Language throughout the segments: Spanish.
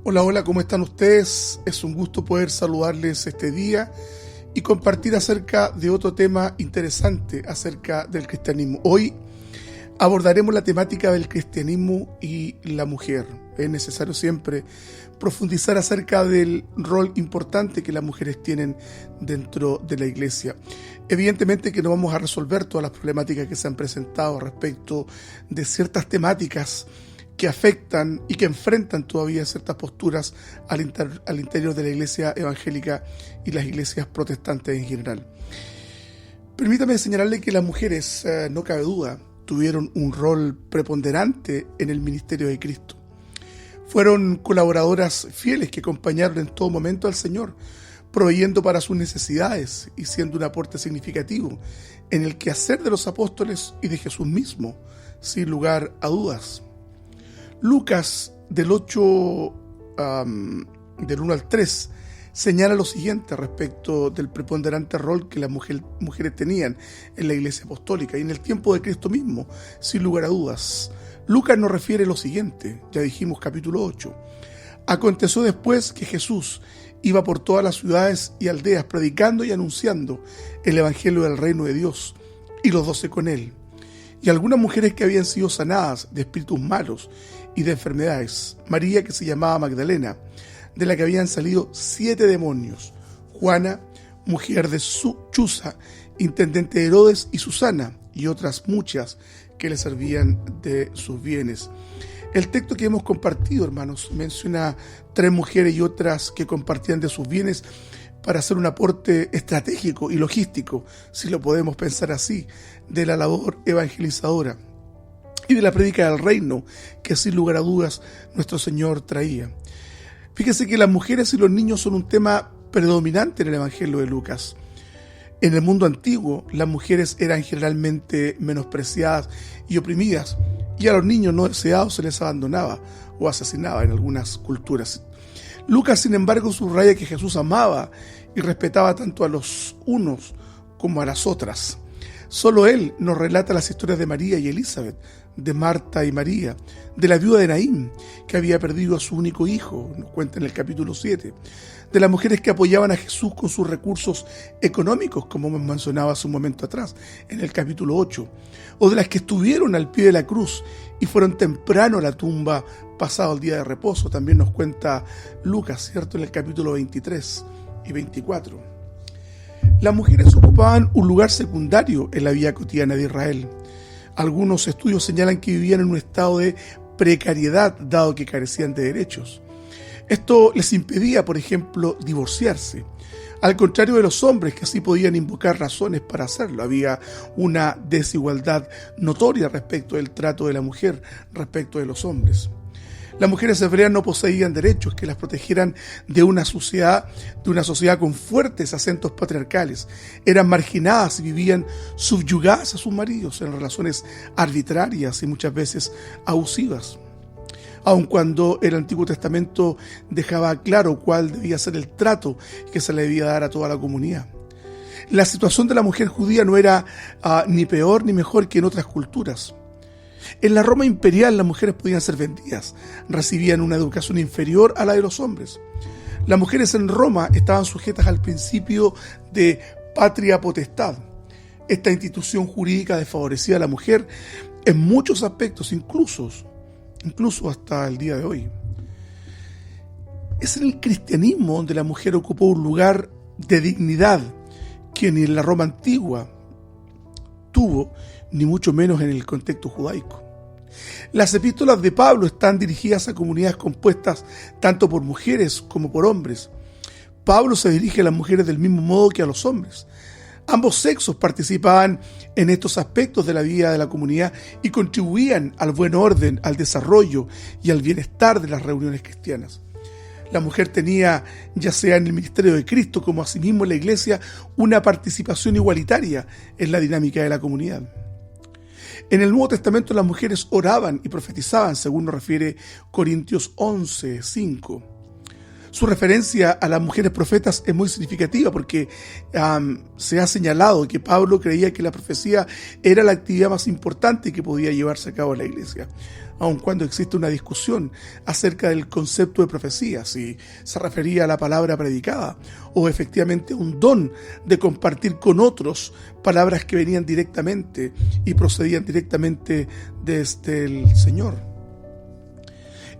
Hola, hola, ¿cómo están ustedes? Es un gusto poder saludarles este día y compartir acerca de otro tema interesante acerca del cristianismo. Hoy abordaremos la temática del cristianismo y la mujer. Es necesario siempre profundizar acerca del rol importante que las mujeres tienen dentro de la iglesia. Evidentemente que no vamos a resolver todas las problemáticas que se han presentado respecto de ciertas temáticas que afectan y que enfrentan todavía ciertas posturas al interior de la iglesia evangélica y las iglesias protestantes en general. Permítame señalarle que las mujeres, no cabe duda, tuvieron un rol preponderante en el ministerio de Cristo. Fueron colaboradoras fieles que acompañaron en todo momento al Señor, proveyendo para sus necesidades y siendo un aporte significativo en el quehacer de los apóstoles y de Jesús mismo, sin lugar a dudas. Lucas del 8, del 1 al 3, señala lo siguiente respecto del preponderante rol que las mujeres tenían en la iglesia apostólica y en el tiempo de Cristo mismo, sin lugar a dudas. Lucas nos refiere lo siguiente, ya dijimos capítulo 8. Aconteció después que Jesús iba por todas las ciudades y aldeas predicando y anunciando el evangelio del reino de Dios, y los 12 con él. Y algunas mujeres que habían sido sanadas de espíritus malos y de enfermedades, María, que se llamaba Magdalena, de la que habían salido 7 demonios, Juana, mujer de Chuza, intendente de Herodes, y Susana, y otras muchas que le servían de sus bienes. El texto que hemos compartido, hermanos, menciona 3 mujeres y otras que compartían de sus bienes para hacer un aporte estratégico y logístico, si lo podemos pensar así, de la labor evangelizadora y de la prédica del reino que sin lugar a dudas nuestro Señor traía. Fíjese que las mujeres y los niños son un tema predominante en el Evangelio de Lucas. En el mundo antiguo, las mujeres eran generalmente menospreciadas y oprimidas, y a los niños no deseados se les abandonaba o asesinaba en algunas culturas. Lucas, sin embargo, subraya que Jesús amaba y respetaba tanto a los unos como a las otras. Solo él nos relata las historias de María y Elizabeth, de Marta y María, de la viuda de Naín, que había perdido a su único hijo, nos cuenta en el capítulo 7, de las mujeres que apoyaban a Jesús con sus recursos económicos, como hemos mencionado hace un momento atrás, en el capítulo 8, o de las que estuvieron al pie de la cruz y fueron temprano a la tumba pasado el día de reposo, también nos cuenta Lucas, ¿cierto?, en el capítulo 23 y 24. Las mujeres ocupaban un lugar secundario en la vida cotidiana de Israel. Algunos estudios señalan que vivían en un estado de precariedad, dado que carecían de derechos. Esto les impedía, por ejemplo, divorciarse. Al contrario de los hombres, que así podían invocar razones para hacerlo. Había una desigualdad notoria respecto del trato de la mujer respecto de los hombres. Las mujeres hebreas no poseían derechos que las protegieran de una sociedad con fuertes acentos patriarcales. Eran marginadas y vivían subyugadas a sus maridos en relaciones arbitrarias y muchas veces abusivas. Aun cuando el Antiguo Testamento dejaba claro cuál debía ser el trato que se le debía dar a toda la comunidad. La situación de la mujer judía no era ni peor ni mejor que en otras culturas. En la Roma imperial las mujeres podían ser vendidas, recibían una educación inferior a la de los hombres. Las mujeres en Roma estaban sujetas al principio de patria potestad. Esta institución jurídica desfavorecía a la mujer en muchos aspectos, incluso hasta el día de hoy. Es en el cristianismo donde la mujer ocupó un lugar de dignidad que ni en la Roma antigua tuvo, ni mucho menos en el contexto judaico. Las epístolas de Pablo están dirigidas a comunidades compuestas tanto por mujeres como por hombres. Pablo se dirige a las mujeres del mismo modo que a los hombres. Ambos sexos participaban en estos aspectos de la vida de la comunidad y contribuían al buen orden, al desarrollo y al bienestar de las reuniones cristianas. La mujer tenía, ya sea en el ministerio de Cristo como asimismo en la iglesia, una participación igualitaria en la dinámica de la comunidad. En el Nuevo Testamento las mujeres oraban y profetizaban, según nos refiere Corintios 11:5. Su referencia a las mujeres profetas es muy significativa porque se ha señalado que Pablo creía que la profecía era la actividad más importante que podía llevarse a cabo en la iglesia. aun cuando existe una discusión acerca del concepto de profecía, si se refería a la palabra predicada o efectivamente un don de compartir con otros palabras que venían directamente y procedían directamente desde el Señor.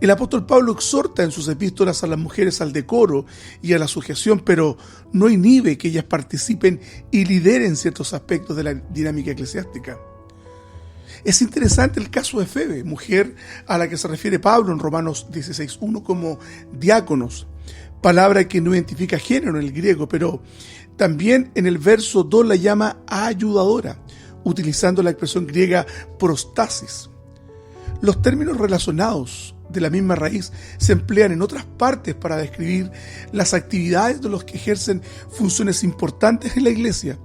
El apóstol Pablo exhorta en sus epístolas a las mujeres al decoro y a la sujeción, pero no inhibe que ellas participen y lideren ciertos aspectos de la dinámica eclesiástica. Es interesante el caso de Febe, mujer a la que se refiere Pablo en Romanos 16:1 como diáconos, palabra que no identifica género en el griego, pero también en el verso 2 la llama ayudadora, utilizando la expresión griega prostasis. Los términos relacionados de la misma raíz se emplean en otras partes para describir las actividades de los que ejercen funciones importantes en la iglesia.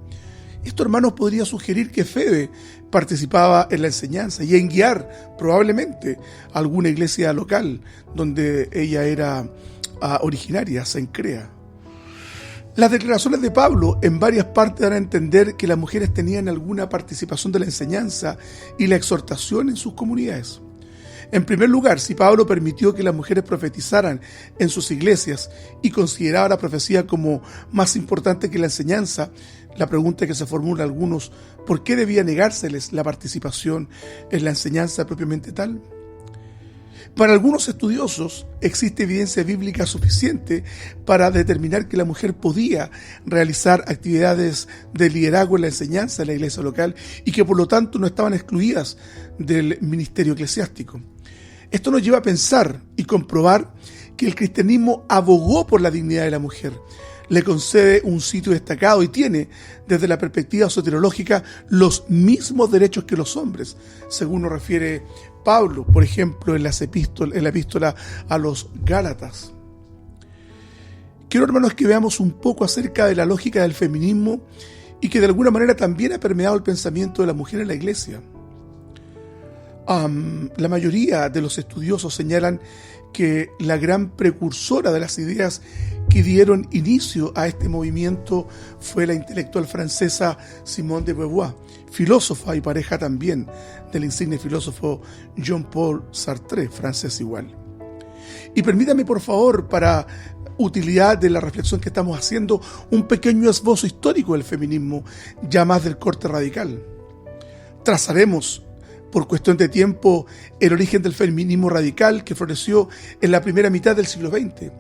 Esto, hermanos, podría sugerir que Febe participaba en la enseñanza y en guiar probablemente alguna iglesia local donde ella era originaria, Cencrea. Las declaraciones de Pablo en varias partes dan a entender que las mujeres tenían alguna participación de la enseñanza y la exhortación en sus comunidades. En primer lugar, si Pablo permitió que las mujeres profetizaran en sus iglesias y consideraba la profecía como más importante que la enseñanza, la pregunta que se formula a algunos, ¿por qué debía negárseles la participación en la enseñanza propiamente tal? Para algunos estudiosos existe evidencia bíblica suficiente para determinar que la mujer podía realizar actividades de liderazgo en la enseñanza de la iglesia local y que por lo tanto no estaban excluidas del ministerio eclesiástico. Esto nos lleva a pensar y comprobar que el cristianismo abogó por la dignidad de la mujer, le concede un sitio destacado y tiene, desde la perspectiva soteriológica, los mismos derechos que los hombres, según nos refiere Pablo, por ejemplo, en la epístola a los Gálatas. Quiero, hermanos, que veamos un poco acerca de la lógica del feminismo y que de alguna manera también ha permeado el pensamiento de la mujer en la iglesia. La mayoría de los estudiosos señalan que la gran precursora de las ideas que dieron inicio a este movimiento fue la intelectual francesa Simone de Beauvoir, filósofa y pareja también del insigne filósofo Jean-Paul Sartre, francés igual. Y permítame, por favor, para utilidad de la reflexión que estamos haciendo, un pequeño esbozo histórico del feminismo, ya más del corte radical. Trazaremos por cuestión de tiempo el origen del feminismo radical que floreció en la primera mitad del siglo XX.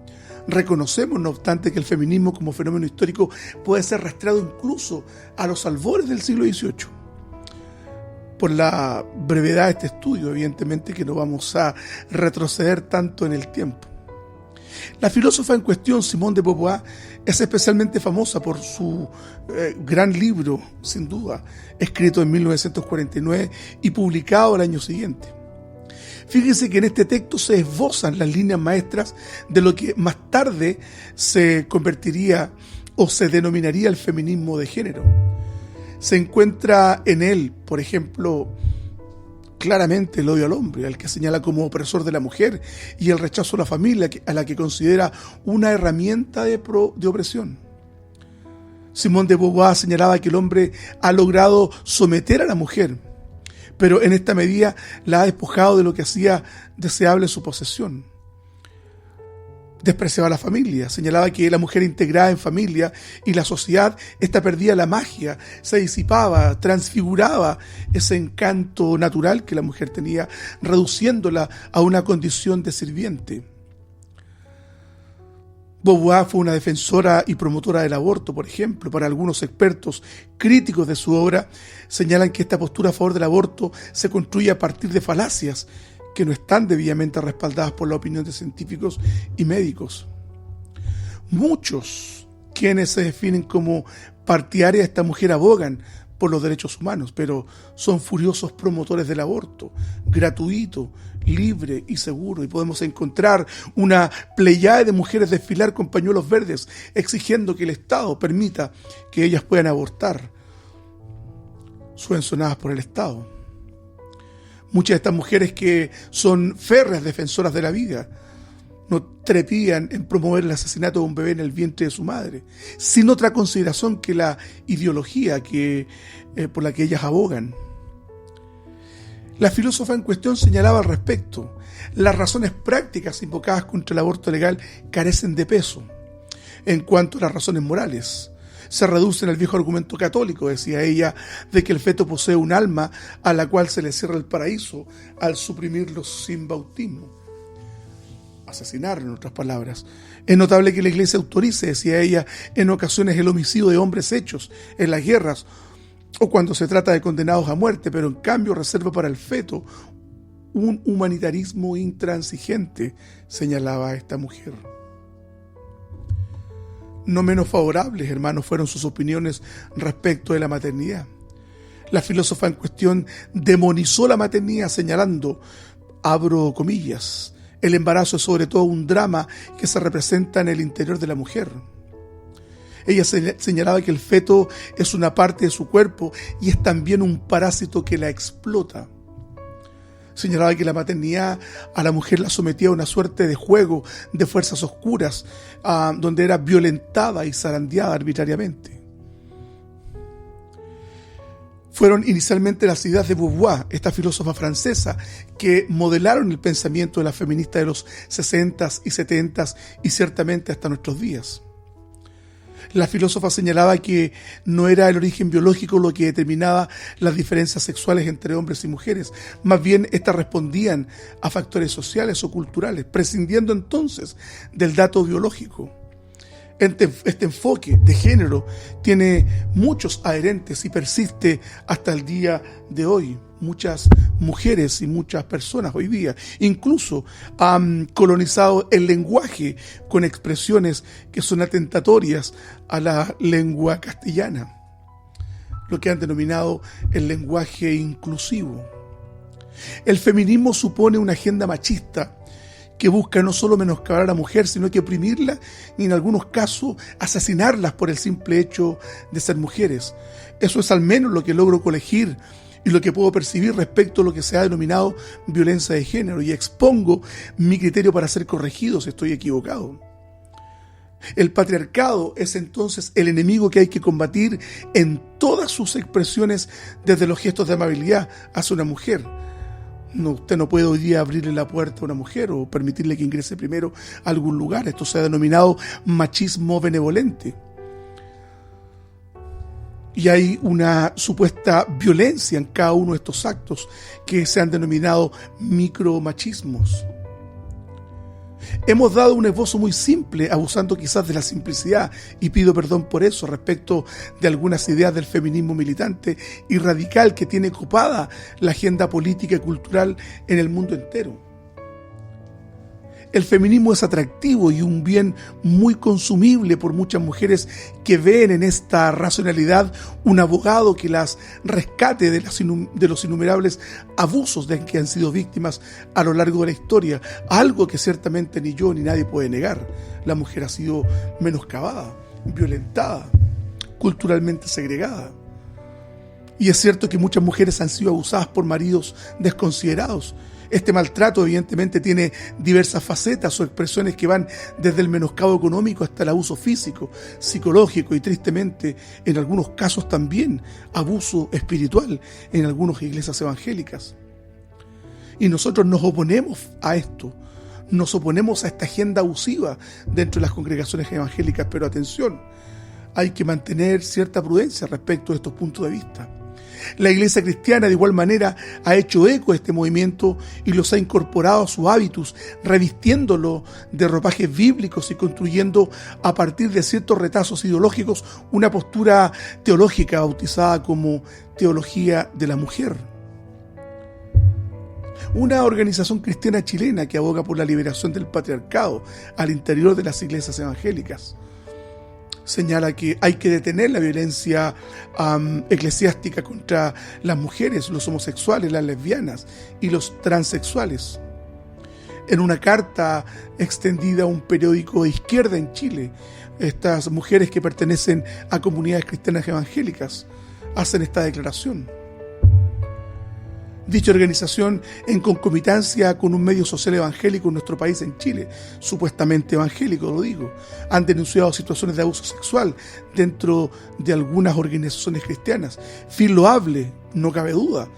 Reconocemos, no obstante, que el feminismo como fenómeno histórico puede ser rastreado incluso a los albores del siglo XVIII. Por la brevedad de este estudio, evidentemente que no vamos a retroceder tanto en el tiempo. La filósofa en cuestión, Simone de Beauvoir, es especialmente famosa por su gran libro, sin duda, escrito en 1949 y publicado el año siguiente. Fíjense que en este texto se esbozan las líneas maestras de lo que más tarde se convertiría o se denominaría el feminismo de género. Se encuentra en él, por ejemplo, claramente el odio al hombre, al que señala como opresor de la mujer, y el rechazo a la familia, a la que considera una herramienta de opresión. Simone de Beauvoir señalaba que el hombre ha logrado someter a la mujer, pero en esta medida la ha despojado de lo que hacía deseable su posesión. Despreciaba a la familia, señalaba que la mujer integrada en familia y la sociedad, esta perdía la magia, se disipaba, transfiguraba ese encanto natural que la mujer tenía, reduciéndola a una condición de sirviente. Beauvoir fue una defensora y promotora del aborto, por ejemplo. Para algunos expertos críticos de su obra, señalan que esta postura a favor del aborto se construye a partir de falacias que no están debidamente respaldadas por la opinión de científicos y médicos. Muchos quienes se definen como partidarios de esta mujer abogan por los derechos humanos, pero son furiosos promotores del aborto, gratuito, libre y seguro. Y podemos encontrar una pleyada de mujeres desfilar con pañuelos verdes, exigiendo que el Estado permita que ellas puedan abortar, subvencionadas por el Estado. Muchas de estas mujeres que son férreas defensoras de la vida no trepían en promover el asesinato de un bebé en el vientre de su madre, sin otra consideración que la ideología por la que ellas abogan. La filósofa en cuestión señalaba al respecto: las razones prácticas invocadas contra el aborto legal carecen de peso. En cuanto a las razones morales, se reducen al viejo argumento católico, decía ella, de que el feto posee un alma a la cual se le cierra el paraíso al suprimirlo sin bautismo. Asesinar, en otras palabras. Es notable que la Iglesia autorice, decía ella, en ocasiones el homicidio de hombres hechos en las guerras o cuando se trata de condenados a muerte, pero en cambio reserva para el feto un humanitarismo intransigente, señalaba esta mujer. No menos favorables, hermanos, fueron sus opiniones respecto de la maternidad. La filósofa en cuestión demonizó la maternidad señalando, abro comillas, el embarazo es sobre todo un drama que se representa en el interior de la mujer. Ella señalaba que el feto es una parte de su cuerpo y es también un parásito que la explota. Señalaba que la maternidad a la mujer la sometía a una suerte de juego de fuerzas oscuras, donde era violentada y zarandeada arbitrariamente. Fueron inicialmente las ideas de Beauvoir, esta filósofa francesa, que modelaron el pensamiento de la feminista de los 60s y 70s y ciertamente hasta nuestros días. La filósofa señalaba que no era el origen biológico lo que determinaba las diferencias sexuales entre hombres y mujeres, más bien estas respondían a factores sociales o culturales, prescindiendo entonces del dato biológico. Este enfoque de género tiene muchos adherentes y persiste hasta el día de hoy. Muchas mujeres y muchas personas hoy día incluso han colonizado el lenguaje con expresiones que son atentatorias a la lengua castellana, lo que han denominado el lenguaje inclusivo. El feminismo supone una agenda machista que busca no solo menoscabar a la mujer, sino que oprimirla y en algunos casos asesinarlas por el simple hecho de ser mujeres. Eso es al menos lo que logro colegir y lo que puedo percibir respecto a lo que se ha denominado violencia de género, y expongo mi criterio para ser corregido si estoy equivocado. El patriarcado es entonces el enemigo que hay que combatir en todas sus expresiones, desde los gestos de amabilidad hacia una mujer. No, usted no puede hoy día abrirle la puerta a una mujer o permitirle que ingrese primero a algún lugar. Esto se ha denominado machismo benevolente. Y hay una supuesta violencia en cada uno de estos actos que se han denominado micromachismos. Hemos dado un esbozo muy simple, abusando quizás de la simplicidad, y pido perdón por eso respecto de algunas ideas del feminismo militante y radical que tiene copada la agenda política y cultural en el mundo entero. El feminismo es atractivo y un bien muy consumible por muchas mujeres que ven en esta racionalidad un abogado que las rescate de los innumerables abusos de que han sido víctimas a lo largo de la historia, algo que ciertamente ni yo ni nadie puede negar. La mujer ha sido menoscabada, violentada, culturalmente segregada. Y es cierto que muchas mujeres han sido abusadas por maridos desconsiderados. Este maltrato evidentemente tiene diversas facetas o expresiones que van desde el menoscabo económico hasta el abuso físico, psicológico y tristemente en algunos casos también abuso espiritual en algunas iglesias evangélicas. Y nosotros nos oponemos a esto, nos oponemos a esta agenda abusiva dentro de las congregaciones evangélicas, pero atención, hay que mantener cierta prudencia respecto de estos puntos de vista. La Iglesia cristiana de igual manera ha hecho eco de este movimiento y los ha incorporado a su hábitus, revistiéndolo de ropajes bíblicos y construyendo a partir de ciertos retazos ideológicos una postura teológica bautizada como teología de la mujer. Una organización cristiana chilena que aboga por la liberación del patriarcado al interior de las iglesias evangélicas señala que hay que detener la violencia eclesiástica contra las mujeres, los homosexuales, las lesbianas y los transexuales. En una carta extendida a un periódico de izquierda en Chile, estas mujeres que pertenecen a comunidades cristianas evangélicas hacen esta declaración. Dicha organización, en concomitancia con un medio social evangélico en nuestro país, en Chile, supuestamente evangélico, lo digo, han denunciado situaciones de abuso sexual dentro de algunas organizaciones cristianas. Fin loable, no cabe duda,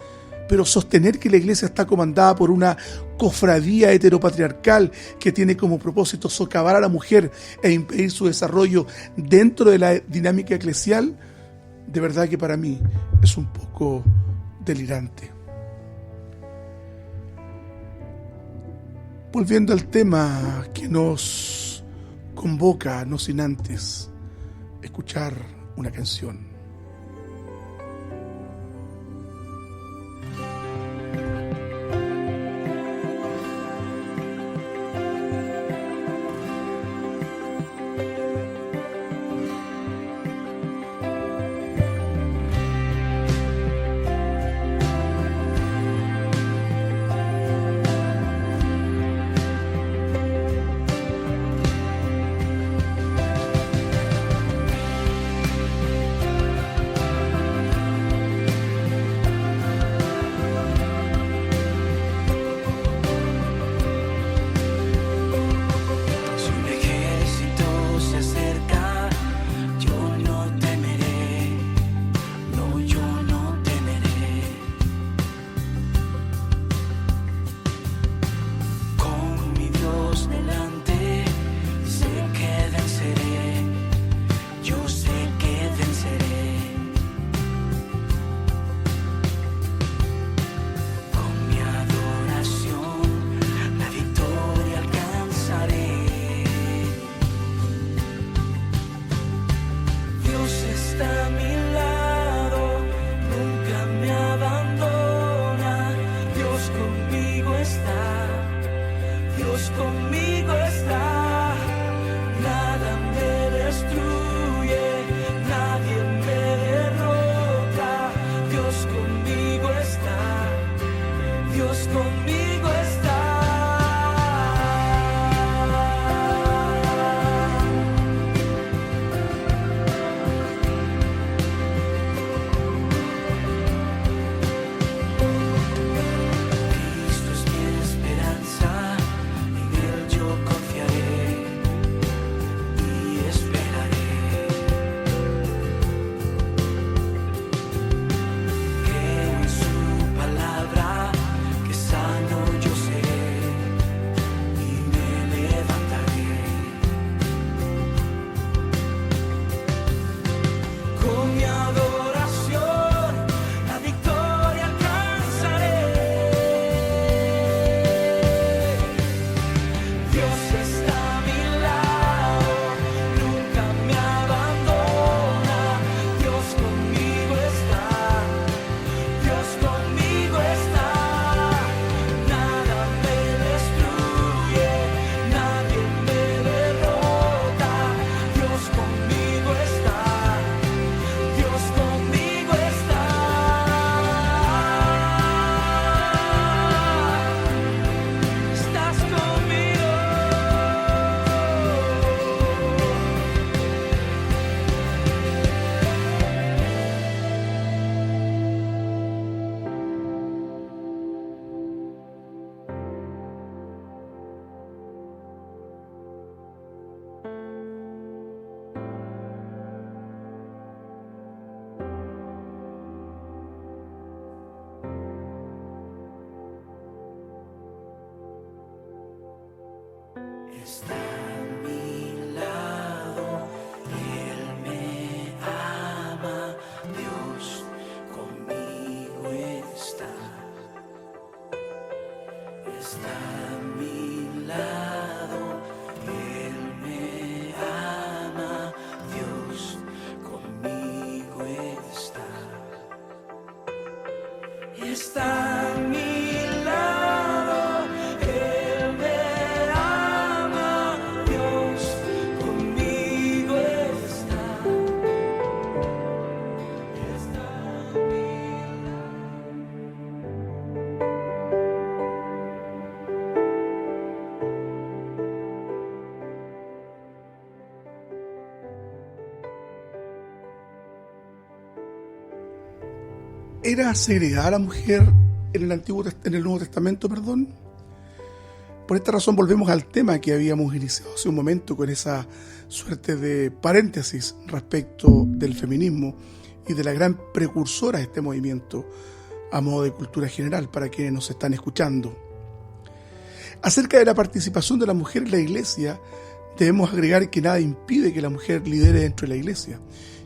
pero sostener que la iglesia está comandada por una cofradía heteropatriarcal que tiene como propósito socavar a la mujer e impedir su desarrollo dentro de la dinámica eclesial, de verdad que para mí es un poco delirante. Volviendo al tema que nos convoca, no sin antes escuchar una canción. Está a mi lado, Él me ama, Dios conmigo está. Está a mi lado, Él me ama, Dios conmigo está. Está a mi lado, Él me ama, Dios conmigo está. Está a mi lado. ¿Era segregada la mujer en el Nuevo Testamento, perdón? Por esta razón volvemos al tema que habíamos iniciado hace un momento con esa suerte de paréntesis respecto del feminismo y de la gran precursora de este movimiento, a modo de cultura general para quienes nos están escuchando. Acerca de la participación de la mujer en la iglesia, debemos agregar que nada impide que la mujer lidere dentro de la iglesia,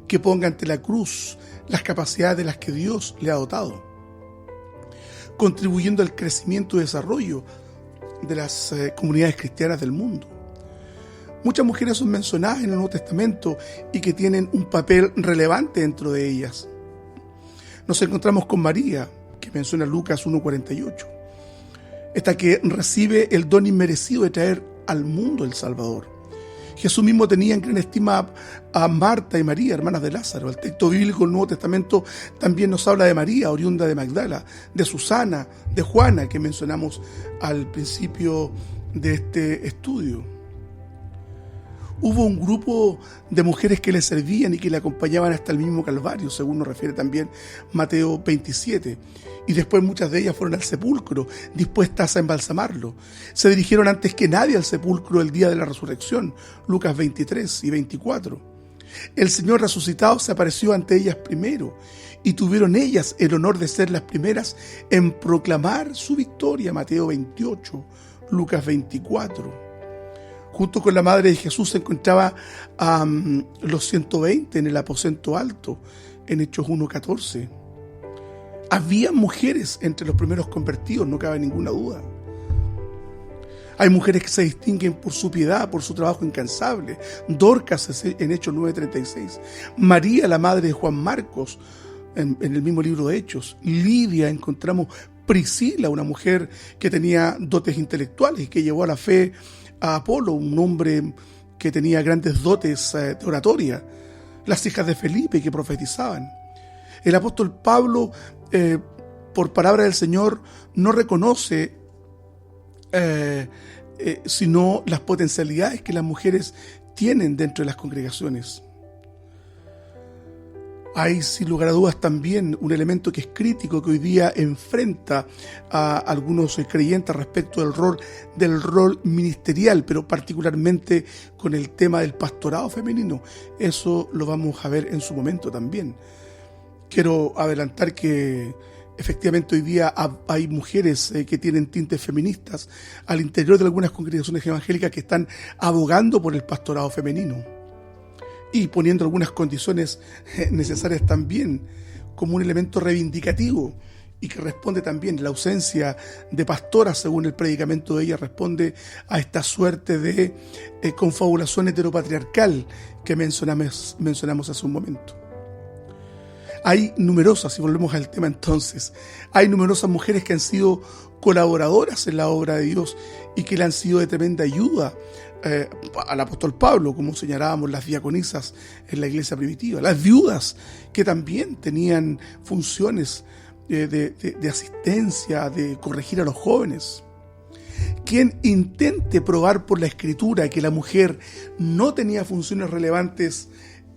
que ponga ante la cruz las capacidades de las que Dios le ha dotado, contribuyendo al crecimiento y desarrollo de las comunidades cristianas del mundo. Muchas mujeres son mencionadas en el Nuevo Testamento y que tienen un papel relevante dentro de ellas. Nos encontramos con María, que menciona Lucas 1:48, esta que recibe el don inmerecido de traer al mundo el Salvador. Jesús mismo tenía en gran estima a Marta y María, hermanas de Lázaro. El texto bíblico del Nuevo Testamento también nos habla de María, oriunda de Magdala, de Susana, de Juana, que mencionamos al principio de este estudio. Hubo un grupo de mujeres que le servían y que le acompañaban hasta el mismo Calvario, según nos refiere también Mateo 27. Y después muchas de ellas fueron al sepulcro, dispuestas a embalsamarlo. Se dirigieron antes que nadie al sepulcro el día de la resurrección, Lucas 23 y 24. El Señor resucitado se apareció ante ellas primero, y tuvieron ellas el honor de ser las primeras en proclamar su victoria, Mateo 28, Lucas 24. Junto con la madre de Jesús se encontraba a los 120 en el aposento alto, en Hechos 1:14. Había mujeres entre los primeros convertidos, no cabe ninguna duda. Hay mujeres que se distinguen por su piedad, por su trabajo incansable. Dorcas en Hechos 9:36. María, la madre de Juan Marcos, en el mismo libro de Hechos. Lidia, encontramos Priscila, una mujer que tenía dotes intelectuales y que llevó a la fe a Apolo, un hombre que tenía grandes dotes de oratoria. Las hijas de Felipe que profetizaban. El apóstol Pablo, por palabra del Señor, no reconoce sino las potencialidades que las mujeres tienen dentro de las congregaciones. Hay, sin lugar a dudas, también un elemento que es crítico, que hoy día enfrenta a algunos creyentes respecto del rol ministerial, pero particularmente con el tema del pastorado femenino. Eso lo vamos a ver en su momento también. Quiero adelantar que efectivamente hoy día hay mujeres que tienen tintes feministas al interior de algunas congregaciones evangélicas que están abogando por el pastorado femenino y poniendo algunas condiciones necesarias también como un elemento reivindicativo, y que responde también, la ausencia de pastoras, según el predicamento de ella, responde a esta suerte de confabulación heteropatriarcal que mencionamos hace un momento. Hay numerosas, y volvemos al tema entonces, hay numerosas mujeres que han sido colaboradoras en la obra de Dios y que le han sido de tremenda ayuda al apóstol Pablo, como señalábamos, las diaconisas en la iglesia primitiva, las viudas que también tenían funciones de asistencia, de corregir a los jóvenes. Quien intente probar por la Escritura que la mujer no tenía funciones relevantes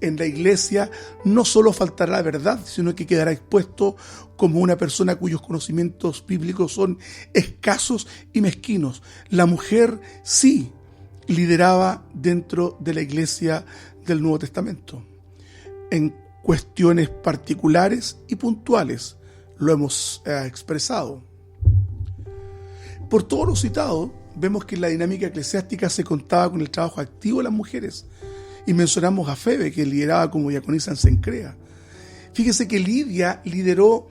en la iglesia, no solo faltará la verdad, sino que quedará expuesto como una persona cuyos conocimientos bíblicos son escasos y mezquinos. La mujer sí lideraba dentro de la iglesia del Nuevo Testamento. En cuestiones particulares y puntuales lo hemos expresado. Por todo lo citado, vemos que en la dinámica eclesiástica se contaba con el trabajo activo de las mujeres. Y mencionamos a Febe, que lideraba como diaconisa en Cencrea. Fíjese que Lidia lideró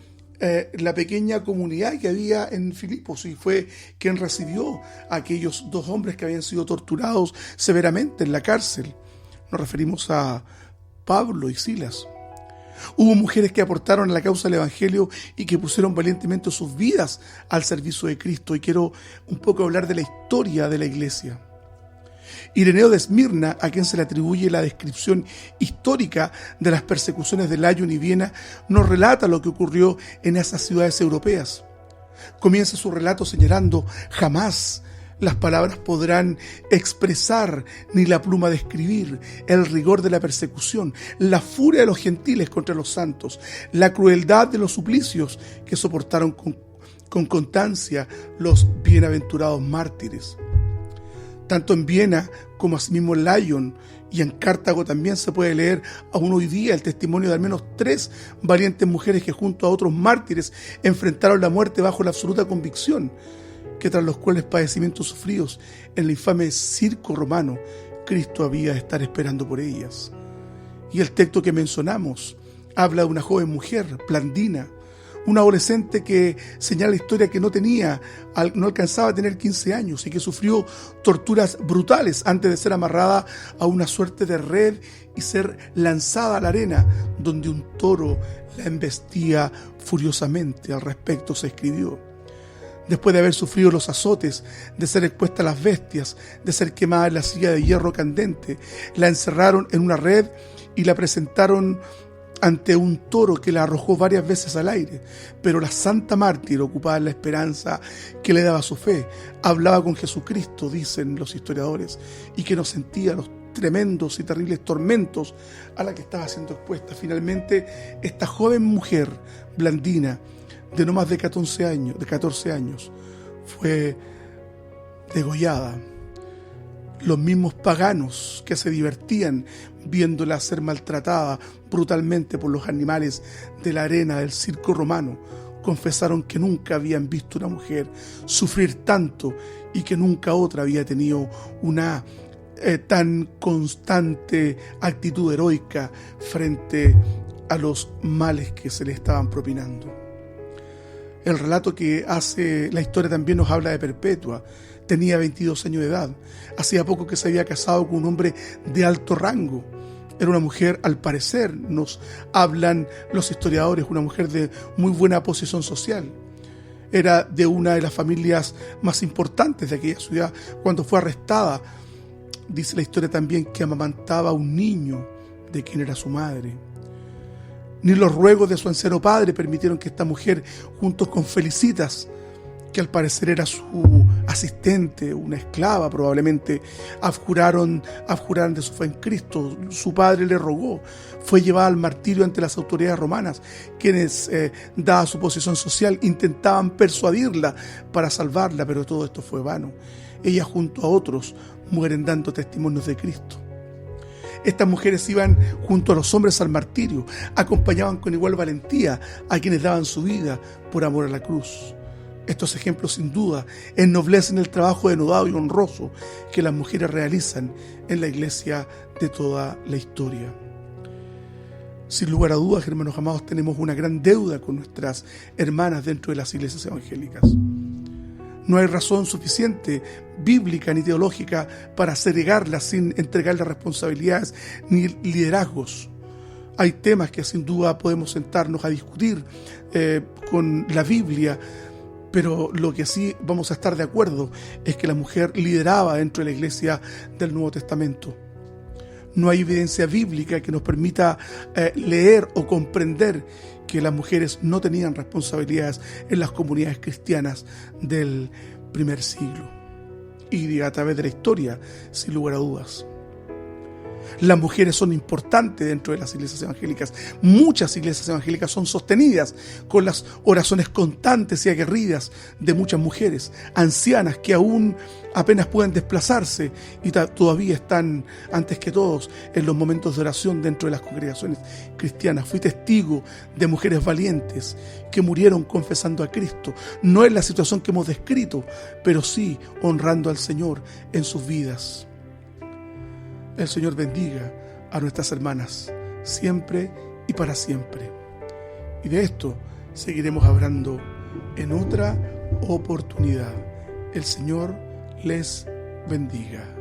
la pequeña comunidad que había en Filipos y fue quien recibió a aquellos dos hombres que habían sido torturados severamente en la cárcel. Nos referimos a Pablo y Silas. Hubo mujeres que aportaron a la causa del Evangelio y que pusieron valientemente sus vidas al servicio de Cristo. Y quiero un poco hablar de la historia de la iglesia. Ireneo de Esmirna, a quien se le atribuye la descripción histórica de las persecuciones de Lyon y Viena, nos relata lo que ocurrió en esas ciudades europeas. Comienza su relato señalando: jamás las palabras podrán expresar, ni la pluma describir, el rigor de la persecución, la furia de los gentiles contra los santos, la crueldad de los suplicios que soportaron con constancia los bienaventurados mártires. Tanto en Viena como asimismo en Lyon, Y en Cartago también se puede leer aún hoy día el testimonio de al menos 3 valientes mujeres que junto a otros mártires enfrentaron la muerte bajo la absoluta convicción que tras los cuales padecimientos sufridos en el infame circo romano, Cristo había de estar esperando por ellas. Y el texto que mencionamos habla de una joven mujer, Blandina, una adolescente que señala la historia que no alcanzaba a tener 15 años y que sufrió torturas brutales antes de ser amarrada a una suerte de red y ser lanzada a la arena, donde un toro la embestía furiosamente. Al respecto se escribió: después de haber sufrido los azotes, de ser expuesta a las bestias, de ser quemada en la silla de hierro candente, la encerraron en una red y la presentaron ante un toro que la arrojó varias veces al aire. Pero la santa mártir, ocupada en la esperanza que le daba su fe, hablaba con Jesucristo, dicen los historiadores, y que no sentía los tremendos y terribles tormentos a la que estaba siendo expuesta. Finalmente, esta joven mujer, Blandina, de no más de 14 años, fue degollada. Los mismos paganos que se divertían viéndola ser maltratada brutalmente por los animales de la arena del circo romano confesaron que nunca habían visto una mujer sufrir tanto y que nunca otra había tenido una tan constante actitud heroica frente a los males que se le estaban propinando. El relato que hace la historia también nos habla de Perpetua. Tenía 22 años de edad. Hacía poco que se había casado con un hombre de alto rango. Era una mujer, al parecer, nos hablan los historiadores, una mujer de muy buena posición social. Era de una de las familias más importantes de aquella ciudad. Cuando fue arrestada, dice la historia también que amamantaba a un niño de quien era su madre. Ni los ruegos de su anciano padre permitieron que esta mujer, junto con Felicitas, que al parecer era su asistente, una esclava probablemente, abjuraran de su fe en Cristo. Su padre le rogó, fue llevada al martirio ante las autoridades romanas, quienes, dada su posición social, intentaban persuadirla para salvarla, pero todo esto fue vano. Ella junto a otros mueren dando testimonios de Cristo. Estas mujeres iban junto a los hombres al martirio, acompañaban con igual valentía a quienes daban su vida por amor a la cruz. Estos ejemplos sin duda ennoblecen el trabajo denodado y honroso que las mujeres realizan en la iglesia de toda la historia. Sin lugar a dudas, hermanos amados, tenemos una gran deuda con nuestras hermanas dentro de las iglesias evangélicas. No hay razón suficiente, bíblica ni teológica, para segregarlas sin entregarles responsabilidades ni liderazgos. Hay temas que sin duda podemos sentarnos a discutir con la Biblia, pero lo que sí vamos a estar de acuerdo es que la mujer lideraba dentro de la iglesia del Nuevo Testamento. No hay evidencia bíblica que nos permita leer o comprender que las mujeres no tenían responsabilidades en las comunidades cristianas del primer siglo. Y a través de la historia, sin lugar a dudas. Las mujeres son importantes dentro de las iglesias evangélicas. Muchas iglesias evangélicas son sostenidas con las oraciones constantes y aguerridas de muchas mujeres, ancianas que aún apenas pueden desplazarse y todavía están, antes que todos, en los momentos de oración dentro de las congregaciones cristianas. Fui testigo de mujeres valientes que murieron confesando a Cristo, no en la situación que hemos descrito, pero sí honrando al Señor en sus vidas. El Señor bendiga a nuestras hermanas, siempre y para siempre. Y de esto seguiremos hablando en otra oportunidad. El Señor les bendiga.